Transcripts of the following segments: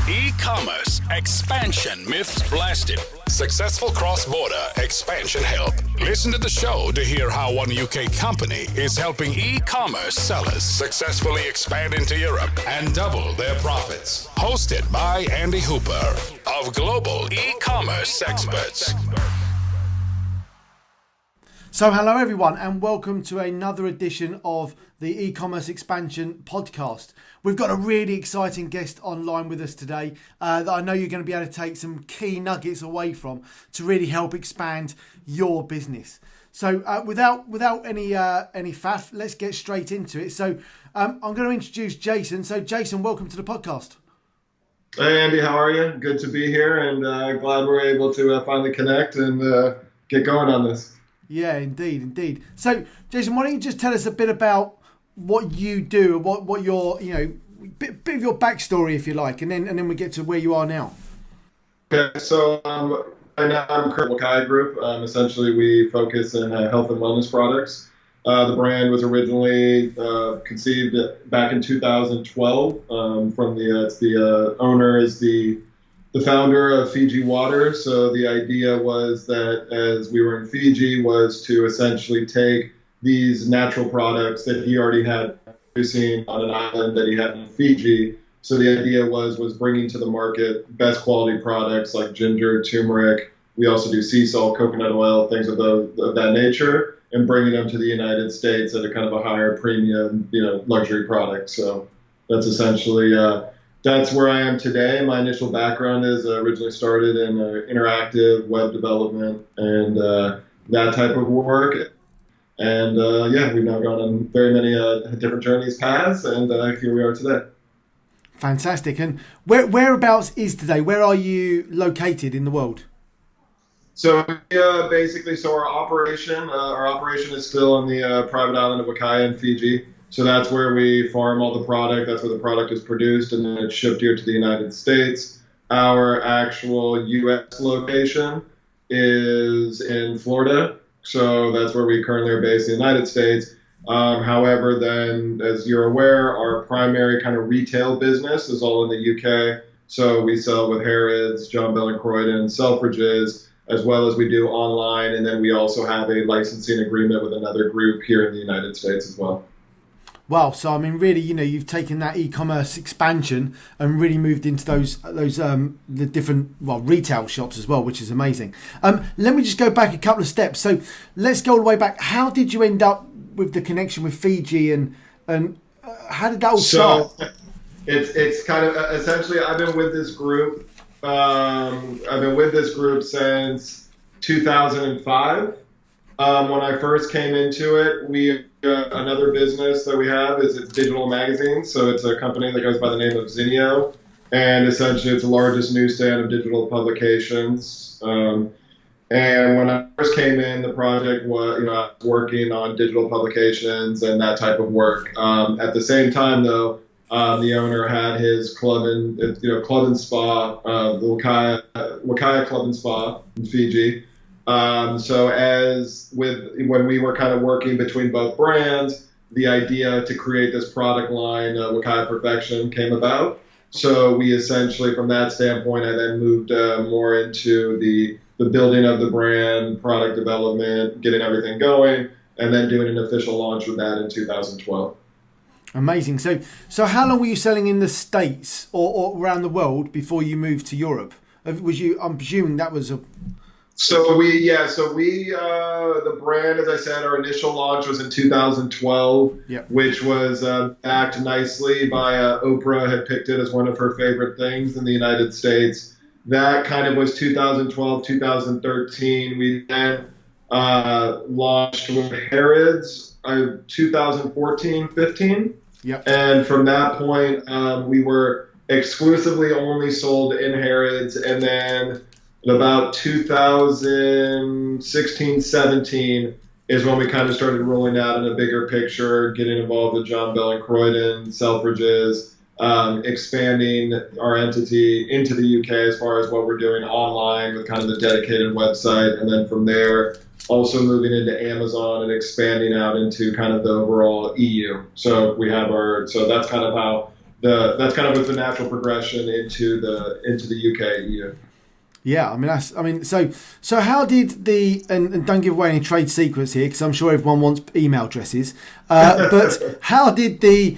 E-commerce expansion myths blasted. Successful cross-border expansion help. Listen to the show to hear how one UK company is helping e-commerce sellers successfully expand into Europe and double their profits. Hosted by Andy Hooper of Global E-commerce Experts. So hello everyone and welcome to another edition of the e-commerce expansion podcast. We've got a really exciting guest online with us today that I know you're going to be able to take some key nuggets away from to really help expand your business. So without any faff, let's get straight into it. So I'm going to introduce Jason. So Jason, welcome to the podcast. Hey Andy, how are you? Good to be here and glad we're able to finally connect and get going on this. Yeah, indeed. So, Jason, why don't you just tell us a bit about what you do, what your, bit of your backstory, if you like, and then we get to where you are now. Okay, so right now I'm currently Wakaya Group. Essentially, we focus in health and wellness products. The brand was originally conceived back in 2012 from the owner is the founder of Fiji Water. So the idea was that as we were in Fiji was to essentially take these natural products that he already had producing on an island that he had in Fiji. So the idea was bringing to the market best quality products like ginger, turmeric. We also do sea salt, coconut oil, things of that nature, and bringing them to the United States at a kind of a higher premium, luxury product. So that's essentially that's where I am today. My initial background is originally started in interactive web development and that type of work. And we've now gone on very many different journeys, paths, and here we are today. Fantastic. And whereabouts is today? Where are you located in the world? So our operation is still on the private island of Wakaya in Fiji. So that's where we farm all the product. That's where the product is produced, and then it's shipped here to the United States. Our actual U.S. location is in Florida. So that's where we currently are based in the United States. However, then, as you're aware, our primary kind of retail business is all in the U.K. So we sell with Harrods, John Bell & Croydon, Selfridges, as well as we do online. And then we also have a licensing agreement with another group here in the United States as well. Wow, so I mean, really, you've taken that e-commerce expansion and really moved into those the different retail shops as well, which is amazing. Let me just go back a couple of steps. So let's go all the way back. How did you end up with the connection with Fiji, and how did that all start? So it's kind of essentially I've been with this group. Since 2005. When I first came into it, another business that we have is it's digital magazines. So it's a company that goes by the name of Zinio, and essentially it's the largest newsstand of digital publications. And when I first came in, the project was, I was working on digital publications and that type of work. At the same time, though, the owner had his club and spa, the Wakaya Club and Spa in Fiji. So when we were kind of working between both brands, the idea to create this product line, Wakaya Perfection, came about. So we essentially, from that standpoint, I then moved more into the building of the brand, product development, getting everything going, and then doing an official launch with that in 2012. Amazing. So how long were you selling in the States or around the world before you moved to Europe? I'm presuming that was a... the brand, as I said, our initial launch was in 2012, which was backed nicely by Oprah had picked it as one of her favorite things in the United States. That kind of was 2012, 2013. We then launched with Harrods 2014, 15. Yep. And from that point, we were exclusively only sold in Harrods, and then in about 2016, 17 is when we kind of started rolling out in a bigger picture, getting involved with John Bell & Croydon, Selfridges, expanding our entity into the UK as far as what we're doing online with kind of the dedicated website. And then from there, also moving into Amazon and expanding out into kind of the overall EU. So we have so that's kind of how that's kind of was the natural progression into the UK EU. Yeah, so how did and don't give away any trade secrets here, because I'm sure everyone wants email addresses, but how did the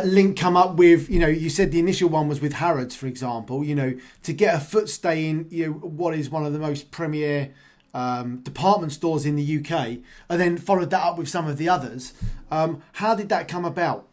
link come up with, you said the initial one was with Harrods, for example, to get a foot stay in, what is one of the most premier department stores in the UK, and then followed that up with some of the others. How did that come about?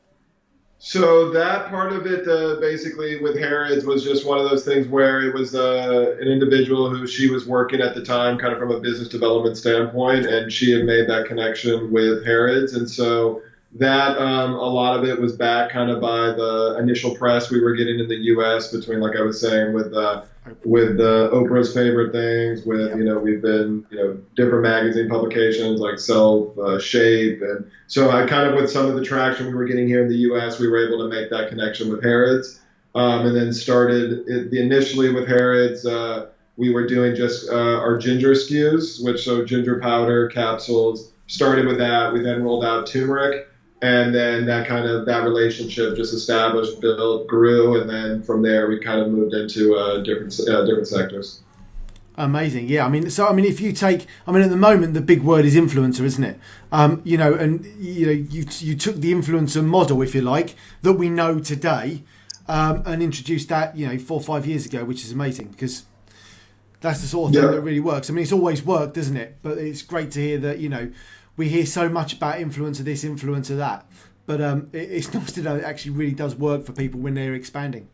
So that part of it, basically with Harrods, was just one of those things where it was an individual who she was working at the time, kind of from a business development standpoint, and she had made that connection with Harrods, and so that a lot of it was backed kind of by the initial press we were getting in the U.S. between, like I was saying, with Oprah's favorite things, with we've been different magazine publications like Self, Shape, and so I kind of, with some of the traction we were getting here in the U.S., we were able to make that connection with Harrods, and then started initially with Harrods. We were doing just our ginger SKUs, so ginger powder capsules. Started with that. We then rolled out turmeric. And then that relationship just established, built, grew, and then from there we kind of moved into different sectors. Amazing, yeah. If you take, at the moment the big word is influencer, isn't it? You took the influencer model, if you like, that we know today, and introduced that 4 or 5 years ago, which is amazing, because that's the sort of thing that really works. It's always worked, isn't it? But it's great to hear that we hear so much about influencer this, influencer that, but it's nice to know it actually really does work for people when they're expanding.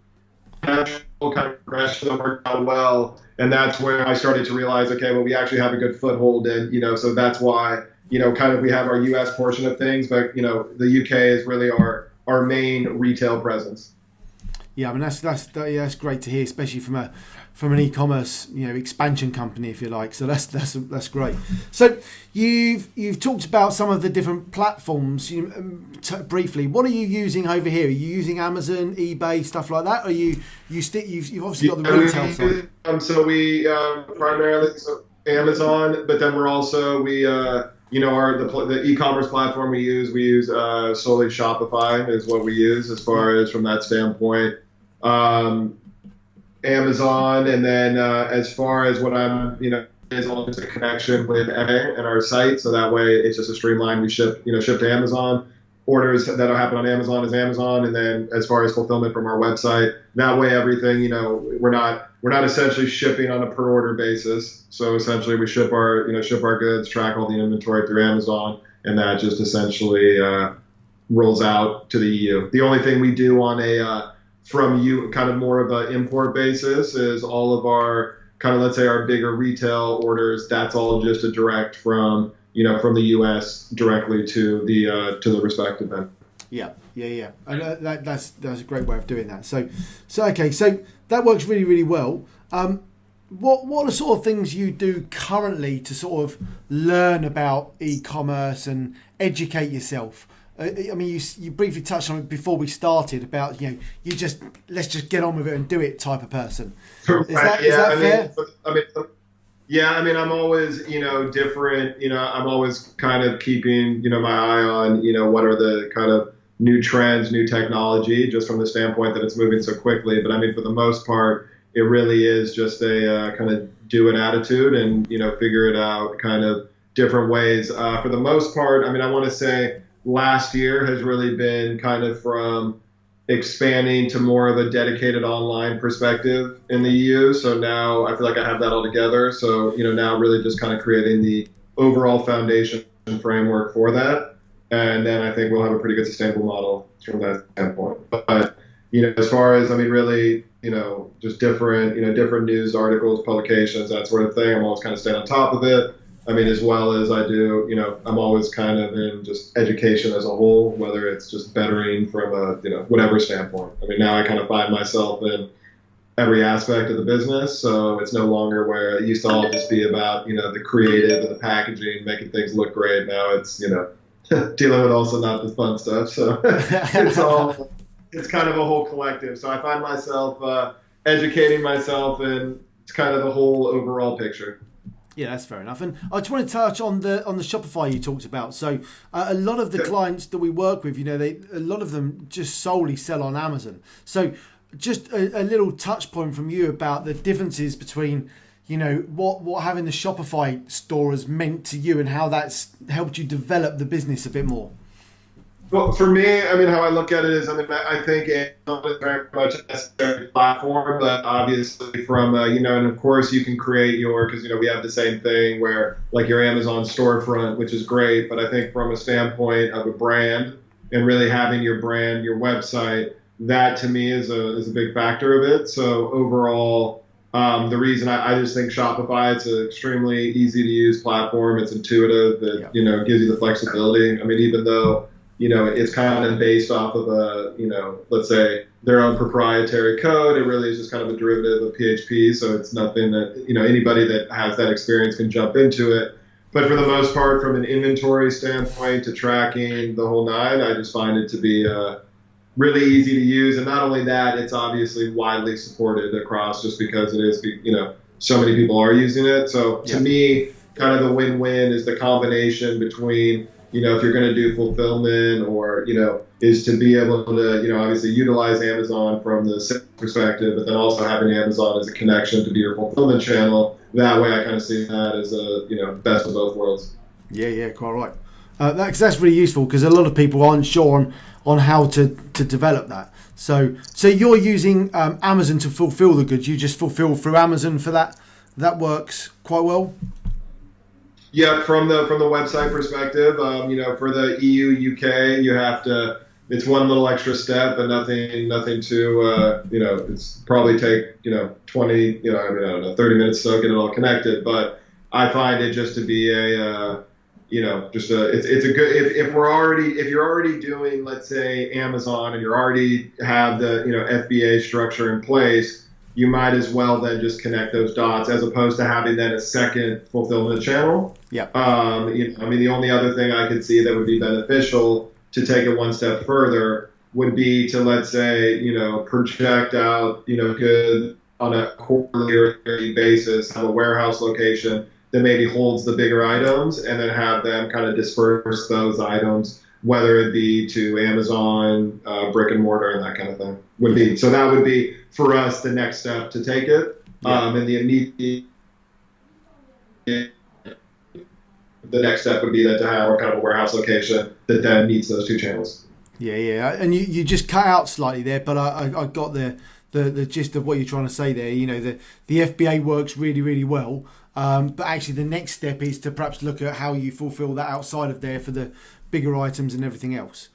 Natural kind of progression that worked out well, and that's where I started to realize, okay, well, we actually have a good foothold, and so that's why kind of we have our U.S. portion of things, but the U.K. is really our main retail presence. Yeah, that's great to hear, especially from an e-commerce expansion company, if you like. So that's great. So you've talked about some of the different platforms briefly. What are you using over here? Are you using Amazon, eBay, stuff like that? Or you've obviously got the retail side. So we primarily Amazon, but then we're also the e-commerce platform we use solely Shopify is what we use as far as from that standpoint. Amazon, and then as far as what I'm, is all just a connection with eBay and our site, so that way it's just a streamline. We ship to Amazon. Orders that'll happen on Amazon is Amazon, and then as far as fulfillment from our website, that way everything, we're not essentially shipping on a per order basis. So essentially we ship our goods, track all the inventory through Amazon, and that just essentially rolls out to the EU. The only thing we do on from you kind of more of an import basis is all of our kind of, let's say, our bigger retail orders. That's all just a direct from from the US directly to the respective vendor. Yeah. And that's a great way of doing that. So okay, so that works really, really well. What are sort of things you do currently to sort of learn about e-commerce and educate yourself? You briefly touched on it before we started about let's just get on with it and do it type of person. Is that fair? I'm always different. I'm always kind of keeping my eye on what are the kind of new trends, new technology, just from the standpoint that it's moving so quickly. But for the most part, it really is just a kind of do it attitude and figure it out kind of different ways. For the most part, I want to say last year has really been kind of from expanding to more of a dedicated online perspective in the EU. So now I feel like I have that all together. So, now really just kind of creating the overall foundation and framework for that. And then I think we'll have a pretty good sustainable model from that standpoint. But, as far as, really, just different news articles, publications, that sort of thing, I'm always kind of staying on top of it. As well as I do, I'm always kind of in just education as a whole, whether it's just bettering from a, whatever standpoint. Now I kind of find myself in every aspect of the business. So it's no longer where it used to all just be about, the creative and the packaging, making things look great. Now it's, dealing with also not the fun stuff. So it's kind of a whole collective. So I find myself educating myself, and it's kind of a whole overall picture. Yeah, that's fair enough. And I just want to touch on the Shopify you talked about. So a lot of the clients that we work with, a lot of them just solely sell on Amazon. So just a little touch point from you about the differences between, what having the Shopify store has meant to you and how that's helped you develop the business a bit more. Well, for me, how I look at it is, I think Amazon is very much a necessary platform, but obviously from, and of course you can create because, we have the same thing where like your Amazon storefront, which is great, but I think from a standpoint of a brand and really having your brand, your website, that to me is a big factor of it. So overall, the reason I just think Shopify, it's an extremely easy to use platform. It's intuitive. It, gives you the flexibility. Even though, it's kind of based off of let's say their own proprietary code. It really is just kind of a derivative of PHP. So it's nothing that, anybody that has that experience can jump into it. But for the most part, from an inventory standpoint to tracking the whole nine, I just find it to be really easy to use. And not only that, it's obviously widely supported across just because it is, so many people are using it. So to me, kind of the win-win is the combination between, if you're going to do fulfillment or, is to be able to, obviously utilize Amazon from the sales perspective, but then also having Amazon as a connection to be your fulfillment channel. That way I kind of see that as a, best of both worlds. Yeah, quite right. That's really useful because a lot of people aren't sure on how to develop that. So you're using Amazon to fulfill the goods. You just fulfill through Amazon for that. That works quite well. Yeah, from the website perspective, for the EU, UK, you have to. It's one little extra step, but nothing too. It's probably take 20. I don't know, 30 minutes to get it all connected. But I find it just to be it's a good if you're already doing, let's say, Amazon and you already have the FBA structure in place. You might as well then just connect those dots as opposed to having then a second fulfillment channel. Yeah. The only other thing I could see that would be beneficial to take it one step further would be to, let's say, project out, good on a quarterly or yearly basis, have a warehouse location that maybe holds the bigger items and then have them kind of disperse those items, whether it be to Amazon, brick and mortar, and that kind of thing. So that would be for us the next step to take it. And the immediate, the next step would be that to have kind of a warehouse location that then meets those two channels. Yeah. And you just cut out slightly there, but I got the gist of what you're trying to say there. The FBA works really, really well. But actually the next step is to perhaps look at how you fulfill that outside of there for the bigger items and everything else.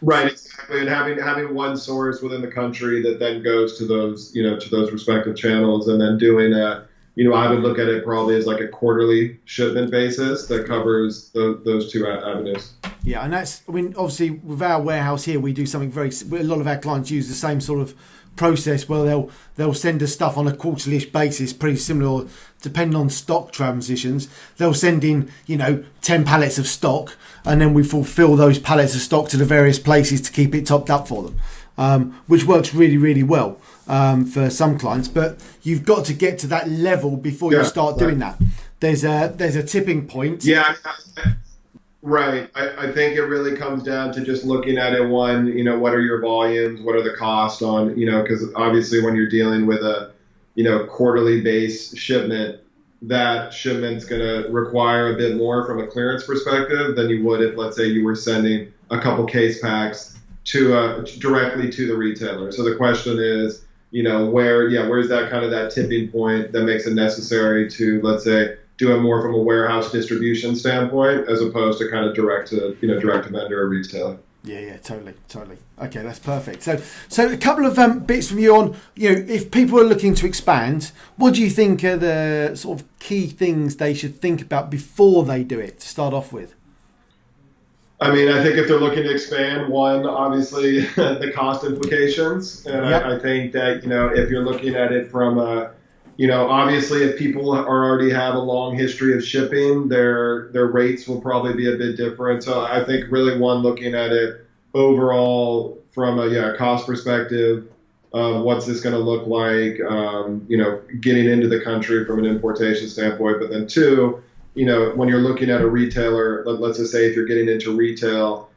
Right, exactly. And having one source within the country that then goes to those, to those respective channels, and then doing a, I would look at it probably as like a quarterly shipment basis that covers those two avenues. Yeah, and that's, obviously with our warehouse here, we do something a lot of our clients use the same sort of process where they'll send us stuff on a quarterly basis, pretty similar, depending on stock transitions. They'll send in 10 pallets of stock, and then we fulfill those pallets of stock to the various places to keep it topped up for them, which works really, really well for some clients. But you've got to get to that level before you start doing that. There's a tipping point. Yeah. Right. I think it really comes down to just looking at it, what are your volumes? What are the costs on, because obviously when you're dealing with a, quarterly base shipment, that shipment's going to require a bit more from a clearance perspective than you would if, let's say, you were sending a couple case packs to directly to the retailer. So the question is, where's that kind of that tipping point that makes it necessary to, let's say, do it more from a warehouse distribution standpoint as opposed to kind of direct to vendor or retailer. Yeah, totally. Okay, that's perfect. So a couple of bits from you on, if people are looking to expand, what do you think are the sort of key things they should think about before they do it to start off with? I think if they're looking to expand, one, obviously the cost implications. And I think that, if you're looking at it from obviously if people already have a long history of shipping, their rates will probably be a bit different. So I think really looking at it overall from a cost perspective, what's this going to look like, getting into the country from an importation standpoint. But then two, when you're looking at a retailer, let's just say if you're getting into retail,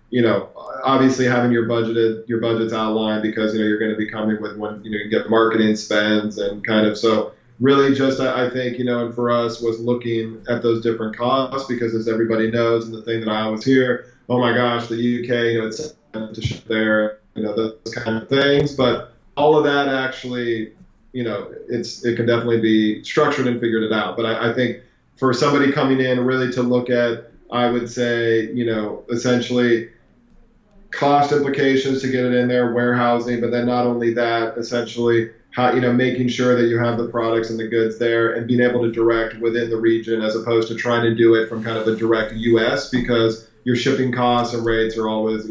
obviously having your budgets outlined, because, you're going to be coming with when, you get marketing spends and kind of, so really just, I think, and for us was looking at those different costs, because as everybody knows, and the thing that I always hear, oh my gosh, the UK, it's to ship there, those kind of things. But all of that actually, it can definitely be structured and figured it out. But I think for somebody coming in really to look at, I would say, essentially cost implications to get it in there, warehousing, but then not only that, essentially how, making sure that you have the products and the goods there and being able to direct within the region, as opposed to trying to do it from kind of a direct US, because your shipping costs and rates are always,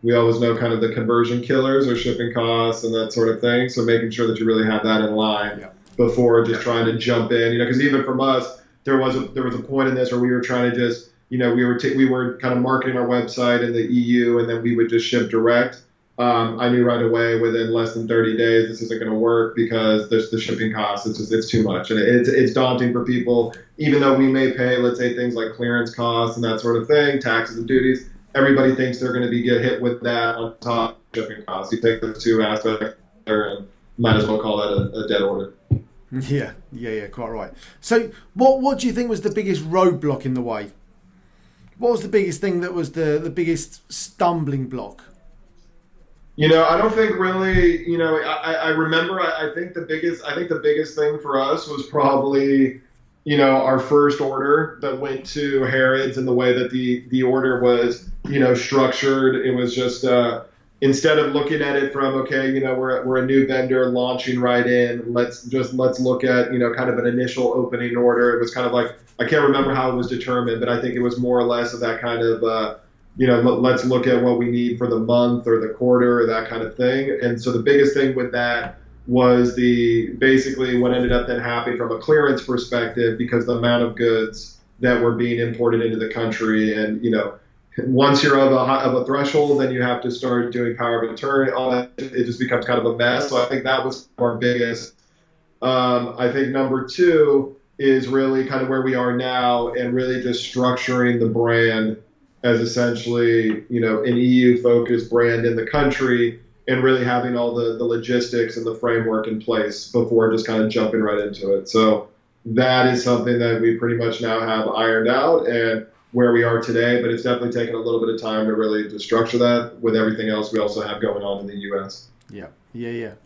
we always know kind of the conversion killers or shipping costs and that sort of thing. So making sure that you really have that in line before just trying to jump in, because even from us, there was a point in this where we were trying to just, we were kind of marketing our website in the EU, and then we would just ship direct. I knew right away within less than 30 days this isn't going to work, because there's the shipping costs. It's too much, and it's daunting for people. Even though we may pay, let's say, things like clearance costs and that sort of thing, taxes and duties, everybody thinks they're going to get hit with that on top of shipping costs. You take those two aspects there and might as well call that a dead order. Yeah, quite right. So what do you think was the biggest roadblock in the way? What was the biggest thing that was the biggest stumbling block? I don't think really, I remember, I think the biggest thing for us was probably, our first order that went to Harrods, and the way that the order was, structured. It was just, instead of looking at it from, okay, we're a new vendor launching right in, let's look at, kind of an initial opening order. It was kind of like, I can't remember how it was determined, but I think it was more or less of that kind of, let's look at what we need for the month or the quarter or that kind of thing. And so the biggest thing with that was basically what ended up then happening from a clearance perspective, because the amount of goods that were being imported into the country, and, once you're of a threshold, then you have to start doing power of attorney, all that, it just becomes kind of a mess. So I think that was our biggest. I think number two is really kind of where we are now, and really just structuring the brand as essentially, an EU-focused brand in the country, and really having all the logistics and the framework in place before just kind of jumping right into it. So that is something that we pretty much now have ironed out, and where we are today, but it's definitely taken a little bit of time to structure that with everything else we also have going on in the US. Yeah.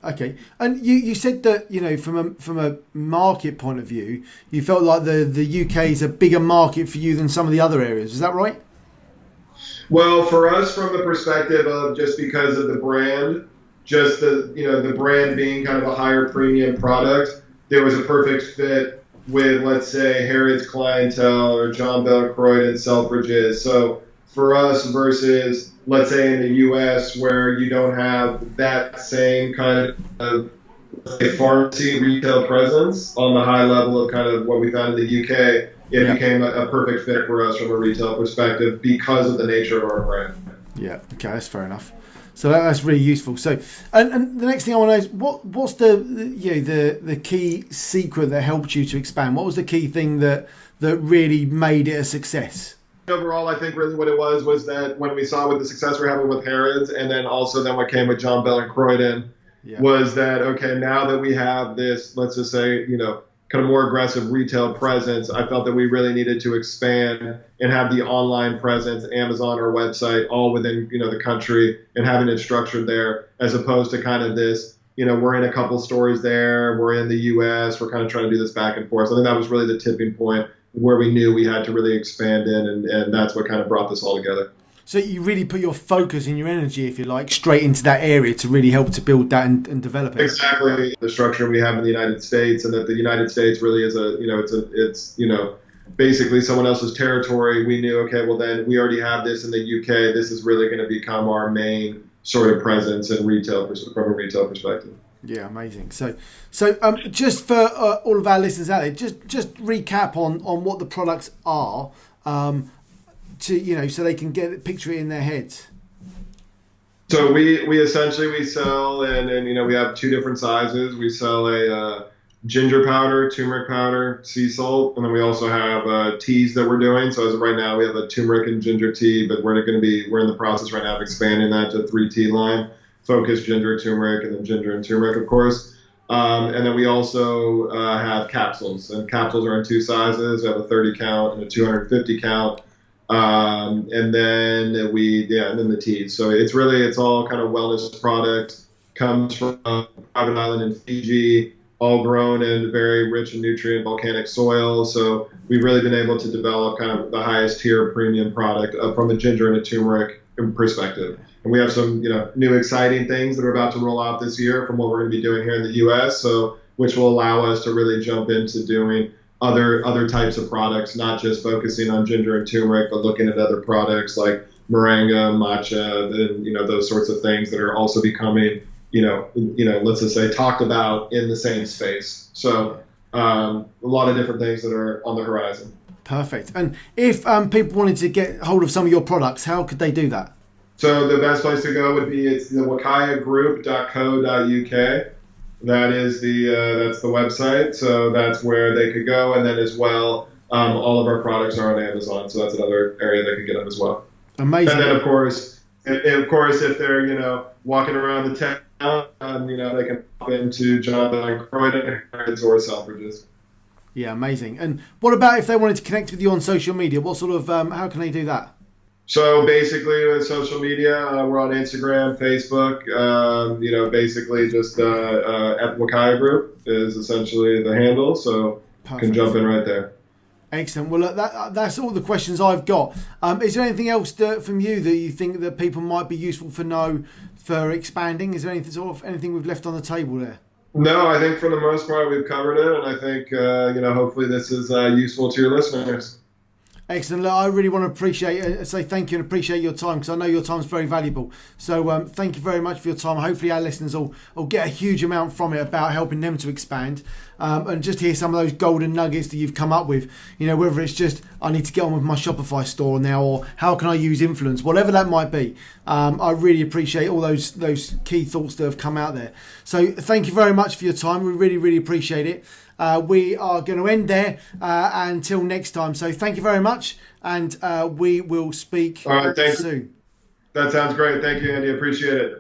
Okay. And you said that, from a market point of view, you felt like the UK is a bigger market for you than some of the other areas. Is that right? Well, for us, from the perspective of just because of the brand, just the brand being kind of a higher premium product, there was a perfect fit with, let's say, Harrods clientele or John Bell Croydon Selfridges. So for us versus, let's say, in the U.S., where you don't have that same kind of pharmacy retail presence on the high level of kind of what we found in the U.K., it became a perfect fit for us from a retail perspective because of the nature of our brand. Yeah, okay, that's fair enough. So that's really useful. So, and the next thing I want to know is what's the key secret that helped you to expand? What was the key thing that really made it a success? Overall, I think really what it was that when we saw with the success we're having with Harrods, and then also then what came with John Bell and Croydon, was that, okay, now that we have this, let's just say, kind of more aggressive retail presence, I felt that we really needed to expand and have the online presence, Amazon or website, all within, the country, and having it structured there, as opposed to kind of this, we're in a couple stores there, we're in the US, we're kind of trying to do this back and forth. So I think that was really the tipping point where we knew we had to really expand in, and that's what kind of brought this all together. So you really put your focus and your energy, if you like, straight into that area to really help to build that and develop it. Exactly. The structure we have in the United States, and that the United States really is it's basically someone else's territory. We knew, okay, well then we already have this in the UK. This is really going to become our main sort of presence in retail from a retail perspective. Yeah, amazing. So just for all of our listeners out there, just recap on what the products are. So they can picture it in their heads. So we essentially we sell and we have two different sizes. We sell a ginger powder, turmeric powder, sea salt, and then we also have teas that we're doing. So as of right now, we have a turmeric and ginger tea, but we're in the process right now of expanding that to 3 tea line, focus ginger, turmeric, and then ginger and turmeric, of course. And then we also have capsules, and capsules are in 2 sizes. We have a 30 count and a 250 count. And then and then the teas. So it's all kind of wellness products, comes from private island in Fiji, all grown in very rich and nutrient volcanic soil. So we've really been able to develop kind of the highest tier premium product from a ginger and a turmeric perspective. And we have some, new exciting things that are about to roll out this year from what we're going to be doing here in the U.S. So which will allow us to really jump into doing other types of products, not just focusing on ginger and turmeric, but looking at other products like moringa, matcha, and those sorts of things that are also becoming, let's just say talked about in the same space. So a lot of different things that are on the horizon. Perfect. And if people wanted to get hold of some of your products, how could they do that? So the best place to go would be it's the wakayagroup.co.uk. That is that's the website. So that's where they could go. And then as well, all of our products are on Amazon. So that's another area they could get them as well. Amazing. And then of course, if they're, walking around the town, they can pop into Jonathan Croydon or Selfridges. Yeah, amazing. And what about if they wanted to connect with you on social media? What sort of, how can they do that? So basically with social media, we're on Instagram, Facebook, basically just at Wakaya Group is essentially the handle. So Perfect. Can jump in right there. Excellent. Well, look, that's all the questions I've got. Is there anything else from you that you think that people might be useful for expanding? Is there anything we've left on the table there? No, I think for the most part we've covered it, and I think hopefully this is useful to your listeners. Excellent. Look, I really want to say thank you and appreciate your time, because I know your time is very valuable. So thank you very much for your time. Hopefully our listeners will get a huge amount from it about helping them to expand, and just hear some of those golden nuggets that you've come up with. Whether it's just I need to get on with my Shopify store now, or how can I use influence, whatever that might be. I really appreciate all those key thoughts that have come out there. So thank you very much for your time. We really, really appreciate it. We are going to end there until next time. So thank you very much, and we will speak All right, thanks. soon. That sounds great. Thank you, Andy. Appreciate it.